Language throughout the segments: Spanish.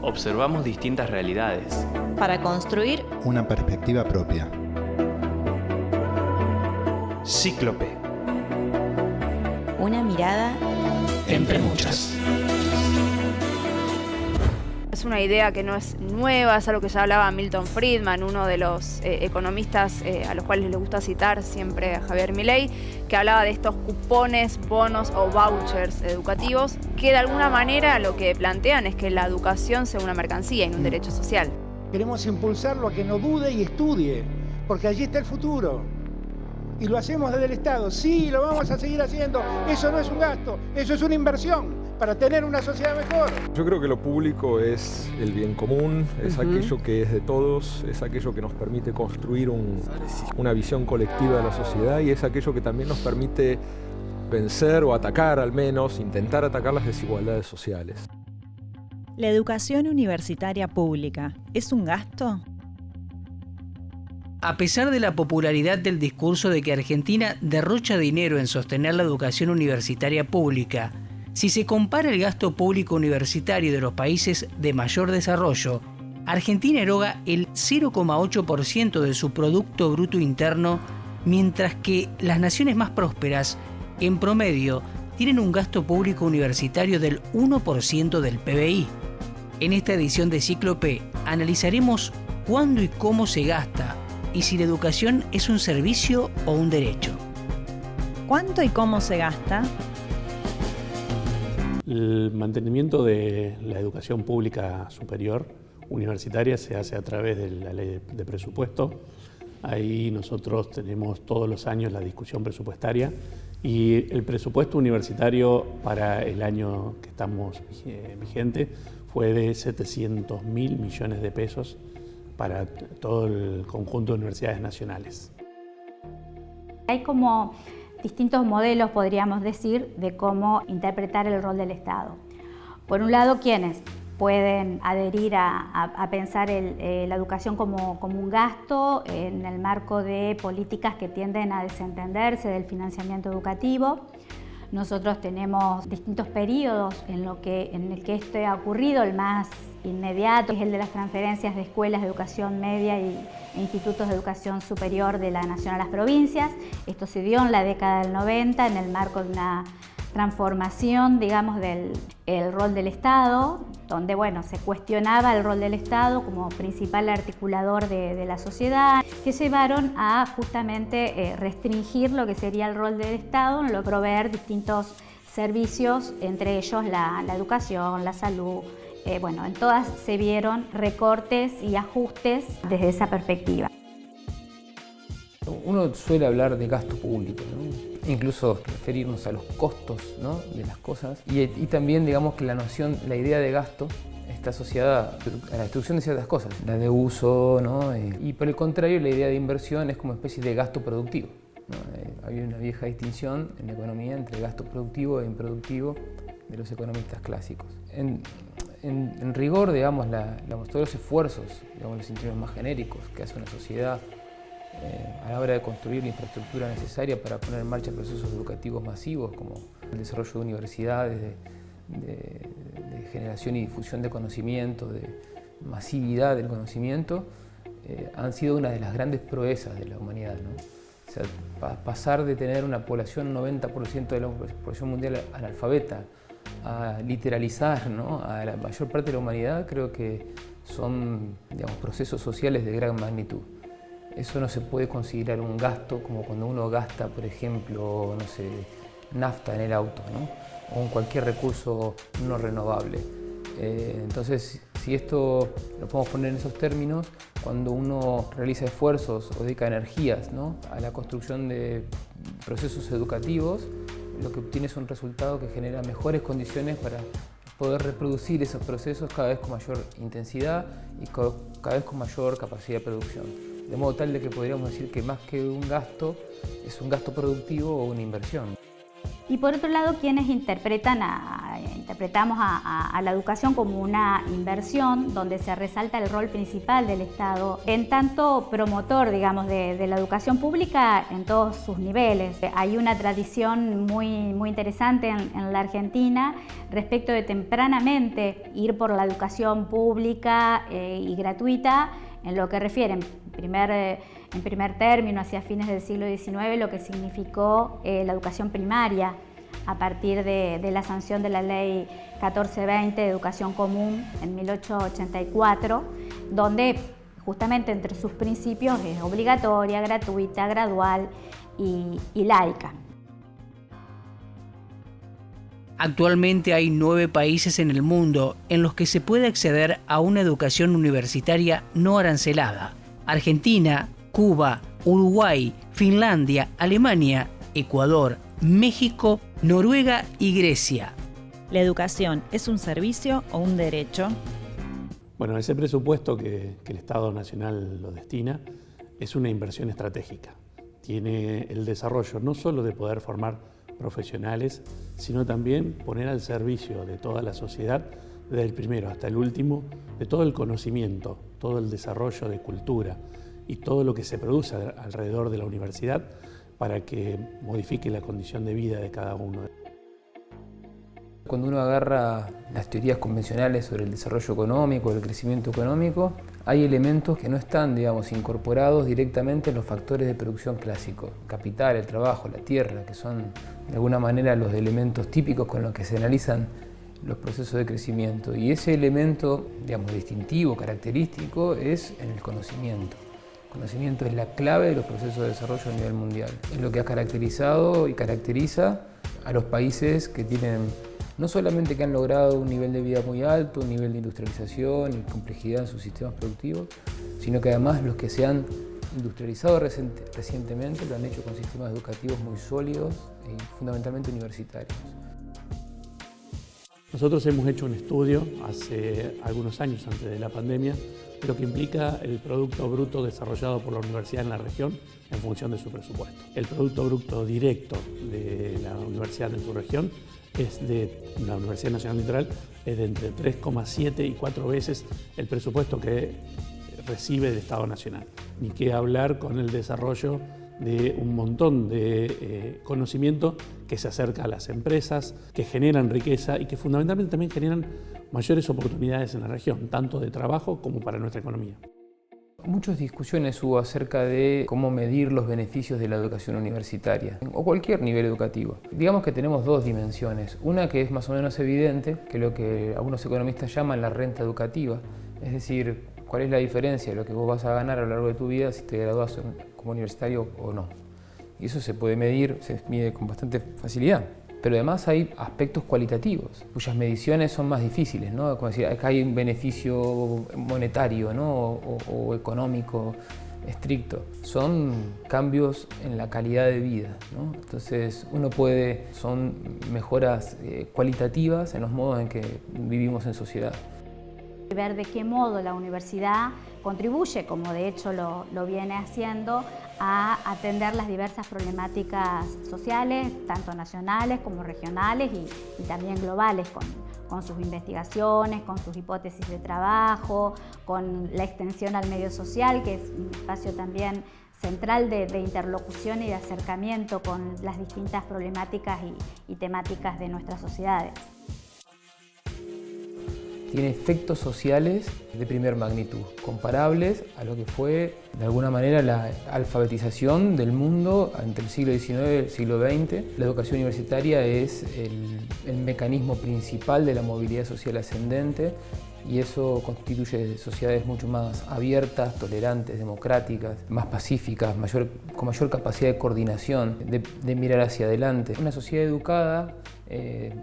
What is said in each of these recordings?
observamos distintas realidades para construir una perspectiva propia. Cíclope. Una mirada Entre muchas. Es una idea que no es nueva, es algo que ya hablaba Milton Friedman, uno de los economistas a los cuales le gusta citar siempre a Javier Milei, que hablaba de estos cupones, bonos o vouchers educativos, que de alguna manera lo que plantean es que la educación sea una mercancía y no un derecho social. Queremos impulsarlo a que no dude y estudie, porque allí está el futuro. Y lo hacemos desde el Estado. Sí, lo vamos a seguir haciendo. Eso no es un gasto, eso es una inversión para tener una sociedad mejor. Yo creo que lo público es el bien común, es aquello que es de todos, es aquello que nos permite construir una visión colectiva de la sociedad y es aquello que también nos permite vencer o atacar, al menos, intentar atacar las desigualdades sociales. ¿La educación universitaria pública es un gasto? A pesar de la popularidad del discurso de que Argentina derrocha dinero en sostener la educación universitaria pública, si se compara el gasto público universitario de los países de mayor desarrollo, Argentina eroga el 0,8% de su Producto Bruto Interno, mientras que las naciones más prósperas, en promedio, tienen un gasto público universitario del 1% del PBI. En esta edición de Cíclope analizaremos cuándo y cómo se gasta y si la educación es un servicio o un derecho. ¿Cuánto y cómo se gasta? El mantenimiento de la educación pública superior universitaria se hace a través de la ley de presupuesto. Ahí nosotros tenemos todos los años la discusión presupuestaria y el presupuesto universitario para el año que estamos vigente fue de 700.000 millones de pesos para todo el conjunto de universidades nacionales. Hay como distintos modelos, podríamos decir, de cómo interpretar el rol del Estado. Por un lado, quienes pueden adherir a pensar la educación como un gasto en el marco de políticas que tienden a desentenderse del financiamiento educativo. Nosotros tenemos distintos periodos en el que esto ha ocurrido. El más inmediato es el de las transferencias de escuelas de educación media e institutos de educación superior de la Nación a las provincias. Esto se dio en la década del 90 en el marco de una transformación, digamos, del rol del Estado, donde se cuestionaba el rol del Estado como principal articulador de la sociedad, que llevaron a justamente restringir lo que sería el rol del Estado en lo de proveer distintos servicios, entre ellos la educación, la salud. En todas se vieron recortes y ajustes desde esa perspectiva. Uno suele hablar de gasto público, ¿no? Incluso referirnos a los costos, ¿no?, de las cosas y también digamos que la idea de gasto está asociada a la destrucción de ciertas cosas, la de uso, ¿no? Y por el contrario la idea de inversión es como una especie de gasto productivo, ¿no? Hay una vieja distinción en la economía entre gasto productivo e improductivo de los economistas clásicos. En rigor, digamos, todos los esfuerzos, digamos, los sentidos más genéricos que hace una sociedad a la hora de construir la infraestructura necesaria para poner en marcha procesos educativos masivos como el desarrollo de universidades, de generación y difusión de conocimiento, de masividad del conocimiento, han sido una de las grandes proezas de la humanidad, ¿no? O sea, pasar de tener una población, 90% de la población mundial analfabeta, a literalizar, ¿no?, a la mayor parte de la humanidad, creo que son, digamos, procesos sociales de gran magnitud. Eso no se puede considerar un gasto como cuando uno gasta, por ejemplo, no sé, nafta en el auto, ¿no?, o en cualquier recurso no renovable. Entonces, si esto lo podemos poner en esos términos, cuando uno realiza esfuerzos o dedica energías, ¿no?, a la construcción de procesos educativos, lo que obtiene es un resultado que genera mejores condiciones para poder reproducir esos procesos cada vez con mayor intensidad y cada vez con mayor capacidad de producción. De modo tal de que podríamos decir que más que un gasto, es un gasto productivo o una inversión. Y por otro lado, quienes interpretan Interpretamos a la educación como una inversión donde se resalta el rol principal del Estado en tanto promotor, digamos, de la educación pública en todos sus niveles. Hay una tradición muy interesante en la Argentina respecto de tempranamente ir por la educación pública y gratuita en lo que refiere en primer término, hacia fines del siglo XIX, lo que significó la educación primaria a partir de la sanción de la Ley 1420 de Educación Común en 1884, donde justamente entre sus principios es obligatoria, gratuita, gradual y laica. Actualmente hay 9 países en el mundo en los que se puede acceder a una educación universitaria no arancelada: Argentina, Cuba, Uruguay, Finlandia, Alemania, Ecuador, México, Noruega y Grecia. ¿La educación es un servicio o un derecho? Bueno, ese presupuesto que el Estado Nacional lo destina es una inversión estratégica. Tiene el desarrollo no solo de poder formar profesionales, sino también poner al servicio de toda la sociedad, desde el primero hasta el último, de todo el conocimiento, todo el desarrollo de cultura y todo lo que se produce alrededor de la universidad para que modifique la condición de vida de cada uno. Cuando uno agarra las teorías convencionales sobre el desarrollo económico, el crecimiento económico, hay elementos que no están, digamos, incorporados directamente en los factores de producción clásicos. El capital, el trabajo, la tierra, que son de alguna manera los elementos típicos con los que se analizan los procesos de crecimiento. Y ese elemento, digamos, distintivo, característico, es en el conocimiento. El conocimiento es la clave de los procesos de desarrollo a nivel mundial. Es lo que ha caracterizado y caracteriza a los países que tienen, no solamente que han logrado un nivel de vida muy alto, un nivel de industrialización y complejidad en sus sistemas productivos, sino que además los que se han industrializado recientemente lo han hecho con sistemas educativos muy sólidos y fundamentalmente universitarios. Nosotros hemos hecho un estudio hace algunos años, antes de la pandemia, de lo que implica el Producto Bruto desarrollado por la universidad en la región en función de su presupuesto. El Producto Bruto directo de la universidad en su región es de la Universidad Nacional Litoral, es de entre 3,7 y 4 veces el presupuesto que recibe el Estado Nacional. Ni qué hablar con el desarrollo de un montón de conocimiento que se acerca a las empresas, que generan riqueza y que fundamentalmente también generan mayores oportunidades en la región, tanto de trabajo como para nuestra economía. Muchas discusiones hubo acerca de cómo medir los beneficios de la educación universitaria o cualquier nivel educativo. Digamos que tenemos dos dimensiones. Una que es más o menos evidente, que es lo que algunos economistas llaman la renta educativa, es decir, cuál es la diferencia de lo que vos vas a ganar a lo largo de tu vida si te gradúas como universitario o no. Y eso se puede medir, se mide con bastante facilidad. Pero además hay aspectos cualitativos, cuyas mediciones son más difíciles, ¿no? Como decir, acá hay un beneficio monetario, ¿no? o económico estricto. Son cambios en la calidad de vida, ¿no? Entonces son mejoras cualitativas en los modos en que vivimos en sociedad. Ver de qué modo la universidad contribuye, como de hecho lo viene haciendo, a atender las diversas problemáticas sociales, tanto nacionales como regionales y también globales, con sus investigaciones, con sus hipótesis de trabajo, con la extensión al medio social, que es un espacio también central de interlocución y de acercamiento con las distintas problemáticas y temáticas de nuestras sociedades. Tiene efectos sociales de primer magnitud, comparables a lo que fue, de alguna manera, la alfabetización del mundo entre el siglo XIX y el siglo XX. La educación universitaria es el mecanismo principal de la movilidad social ascendente y eso constituye sociedades mucho más abiertas, tolerantes, democráticas, más pacíficas, con mayor capacidad de coordinación, de mirar hacia adelante. Una sociedad educada,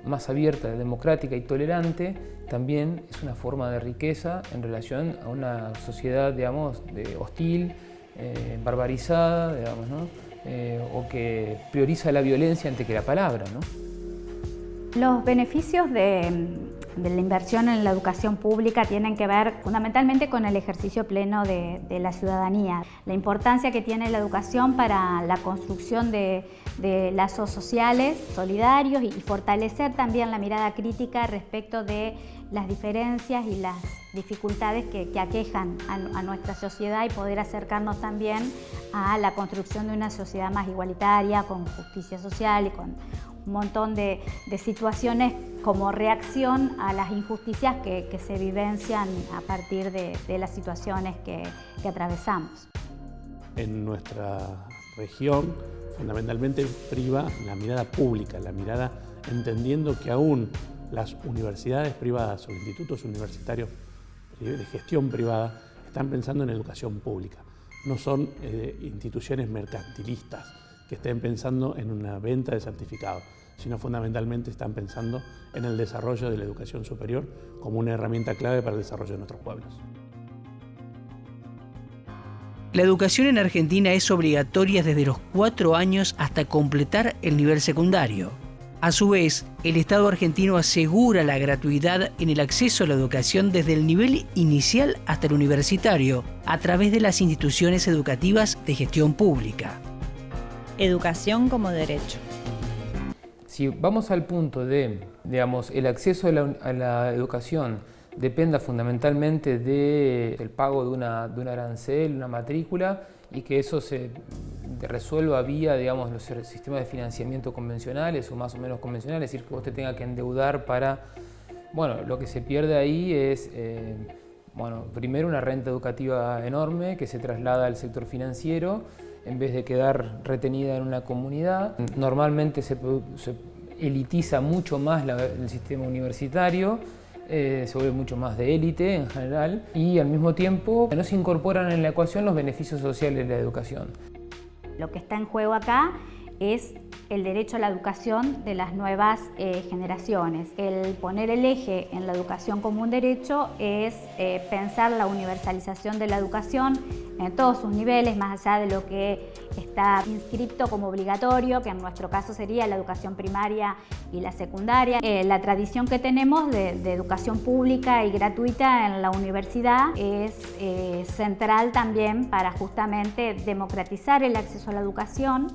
más abierta, democrática y tolerante, también es una forma de riqueza en relación a una sociedad, digamos, hostil, barbarizada, digamos, ¿no? O que prioriza la violencia antes que la palabra, ¿no? Los beneficios de de la inversión en la educación pública tienen que ver fundamentalmente con el ejercicio pleno de la ciudadanía. La importancia que tiene la educación para la construcción de lazos sociales, solidarios y fortalecer también la mirada crítica respecto de las diferencias y las dificultades que aquejan a nuestra sociedad y poder acercarnos también a la construcción de una sociedad más igualitaria, con justicia social y con un montón de situaciones como reacción a las injusticias que se vivencian a partir de las situaciones que atravesamos. En nuestra región, fundamentalmente priva la mirada pública, la mirada entendiendo que aún las universidades privadas o institutos universitarios de gestión privada están pensando en educación pública. No son instituciones mercantilistas que estén pensando en una venta de certificados, sino fundamentalmente están pensando en el desarrollo de la educación superior como una herramienta clave para el desarrollo de nuestros pueblos. La educación en Argentina es obligatoria desde los 4 años hasta completar el nivel secundario. A su vez, el Estado argentino asegura la gratuidad en el acceso a la educación desde el nivel inicial hasta el universitario, a través de las instituciones educativas de gestión pública. Educación como derecho. Si vamos al punto de, el acceso a la educación dependa fundamentalmente del pago de un arancel, una matrícula, y que eso se resuelva vía, los sistemas de financiamiento convencionales o más o menos convencionales, es decir, que usted tenga que endeudar para... lo que se pierde ahí es, primero una renta educativa enorme que se traslada al sector financiero en vez de quedar retenida en una comunidad. Normalmente se elitiza mucho más el sistema universitario, se vuelve mucho más de élite en general y al mismo tiempo no se incorporan en la ecuación los beneficios sociales de la educación. Lo que está en juego acá es el derecho a la educación de las nuevas generaciones. El poner el eje en la educación como un derecho es pensar la universalización de la educación en todos sus niveles, más allá de lo que está inscripto como obligatorio, que en nuestro caso sería la educación primaria y la secundaria. La tradición que tenemos de educación pública y gratuita en la universidad es central también para justamente democratizar el acceso a la educación,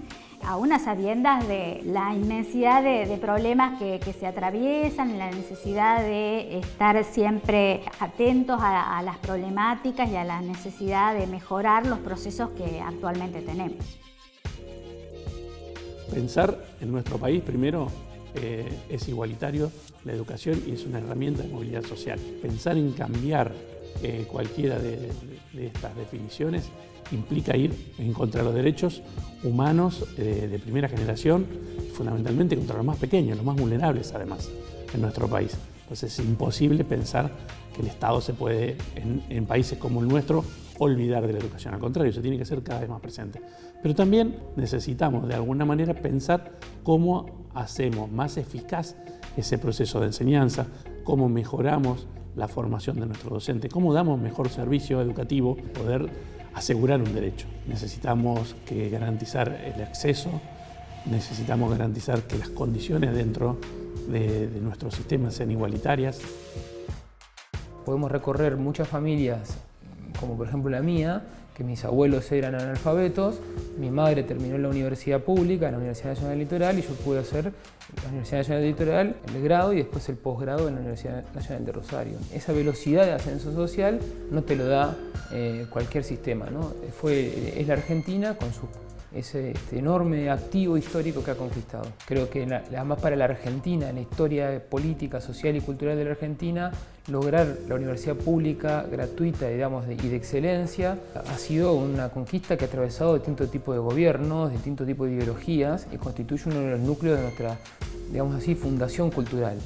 aún a sabiendas de la inmensidad de problemas que se atraviesan, la necesidad de estar siempre atentos a las problemáticas y a la necesidad de mejorar los procesos que actualmente tenemos. Pensar en nuestro país, primero, es igualitario la educación y es una herramienta de movilidad social. Pensar en cambiar cualquiera de estas definiciones implica ir en contra de los derechos humanos de primera generación, fundamentalmente contra los más pequeños, los más vulnerables además, en nuestro país. Entonces es imposible pensar que el Estado se puede, en países como el nuestro, olvidar de la educación. Al contrario, se tiene que ser cada vez más presente. Pero también necesitamos de alguna manera pensar cómo hacemos más eficaz ese proceso de enseñanza, cómo mejoramos la formación de nuestros docentes, cómo damos mejor servicio educativo, poder asegurar un derecho. Necesitamos garantizar el acceso, necesitamos garantizar que las condiciones dentro de nuestro sistema sean igualitarias. Podemos recorrer muchas familias, como por ejemplo la mía, que mis abuelos eran analfabetos, mi madre terminó en la universidad pública, en la Universidad Nacional del Litoral, y yo pude hacer la Universidad Nacional del Litoral, el grado y después el posgrado en la Universidad Nacional de Rosario. Esa velocidad de ascenso social no te lo da cualquier sistema, ¿no? Es la Argentina con ese enorme activo histórico que ha conquistado. Creo que además para la Argentina, en la historia política, social y cultural de la Argentina, lograr la universidad pública gratuita, y de excelencia, ha sido una conquista que ha atravesado distintos tipos de gobiernos, distintos tipos de ideologías y constituye uno de los núcleos de nuestra, fundación cultural.